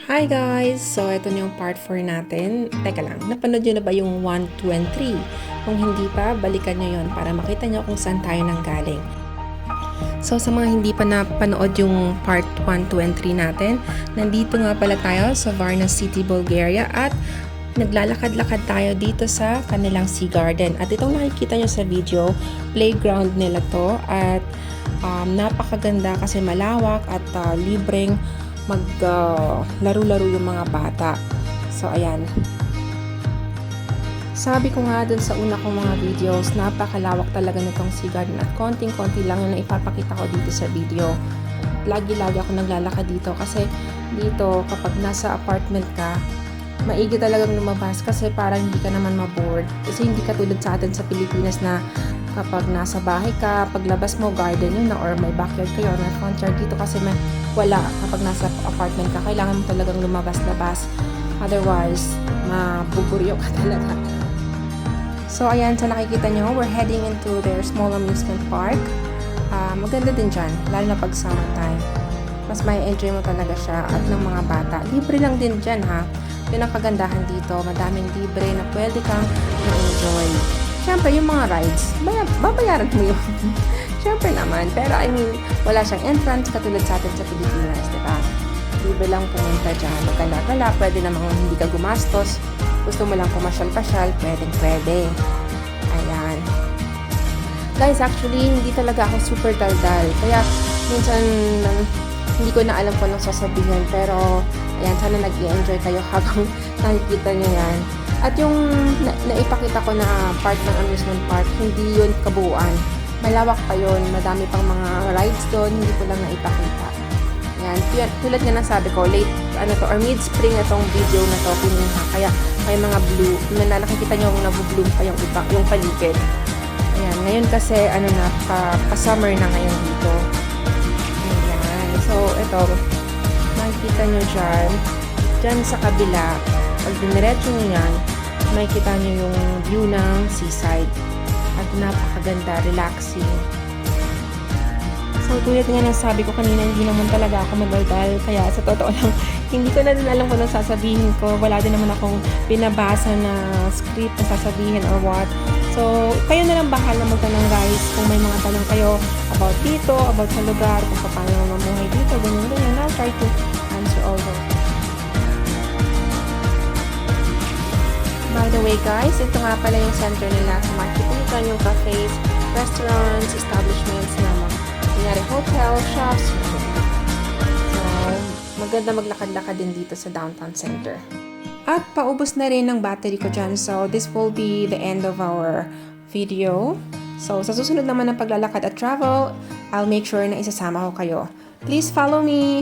Hi guys! So, ito na yung part 4 natin. Teka lang, napanood nyo na ba yung 1, 2, and 3? Kung hindi pa, balikan nyo yon para makita nyo kung saan tayo nanggaling. So, sa mga hindi pa napanood yung part 1, 2, and 3 natin, nandito nga pala tayo sa Varna City, Bulgaria at naglalakad-lakad tayo dito sa kanilang sea garden. At itong nakikita nyo sa video, playground nila to at napakaganda kasi malawak at libreng maglaro-laro yung mga bata. So, ayan. Sabi ko nga dun sa una kong mga videos, napakalawak talaga nitong sea garden at konting-konti lang yung ipapakita ko dito sa video. Lagi-lagi ako naglalakad dito kasi dito kapag nasa apartment ka, maigi talagang lumabas kasi parang hindi ka naman mabored. Kasi hindi katulad sa atin sa Pilipinas na kapag nasa bahay ka, paglabas mo, garden yun na or may backyard kayo or may front yard. Dito kasi wala. Kapag nasa apartment ka, kailangan mo talagang lumabas-labas. Otherwise, mabuburyo ka talaga. So, ayan, sa nakikita nyo, we're heading into their small amusement park. Maganda din dyan, lalo na pag summertime. Mas may enjoy mo talaga siya at ng mga bata. Libre lang din dyan, ha? Yun ang kagandahan dito. Madaming libre na pwede kang ma-enjoy. Siyempre, yung mga rides, babayaran mo yun. Siyempre naman. Pero I mean, wala siyang entrance katulad sa atin sa Pilipinas, diba? Libre lang pumunta dyan. Magkala-gala, pwede namang hindi ka gumastos. Gusto mo lang pumasyal-pasyal, pwedeng-pwede. Ayan. Guys, actually, hindi talaga ako super daldal. Kaya, minsan, hindi ko na alam kung anong sasabihin. Pero, ayan, sana nag-i-enjoy kayo habang nakikita nyo yan. At yung naipakita ko na part ng amusement park, hindi yun kabuuan. Malawak pa yun. Madami pang mga rides doon. Hindi ko lang naipakita. Yan. Tulad nga nasabi ko, late, or mid-spring na tong video na to, pinuha. Kaya may mga blue. Nakikita nyo kung nabubloom pa yung paligid. Ayan. Ngayon kasi, pa-summer na ngayon dito. Ayan. So, ito. Makikita nyo dyan. Dyan sa kabila, pag diniretso nyo yan, makikita nyo yung view ng seaside. At napakaganda, relaxing. So, tulad nga ng sabi ko kanina, hindi naman talaga ako madaldal. Kaya sa totoo lang, hindi ko na din alam kung anong sasabihin ko. Wala din naman akong pinabasa na script na sasabihin or what. So, kayo na lang bahala magtanong guys kung may mga tanong kayo about dito, about sa lugar, kung paano mamuhay dito, ganyan. I'll try to answer all those. By the way guys, ito nga pala yung center nila. So, makikita yung cafes, restaurants, establishments na kunyari hotel, shops. So, maganda maglakad-lakad din dito sa downtown center. At paubos na rin ng battery ko dyan. So, this will be the end of our video. So, sa susunod naman ng paglalakad at travel, I'll make sure na isasama ko kayo. Please follow me!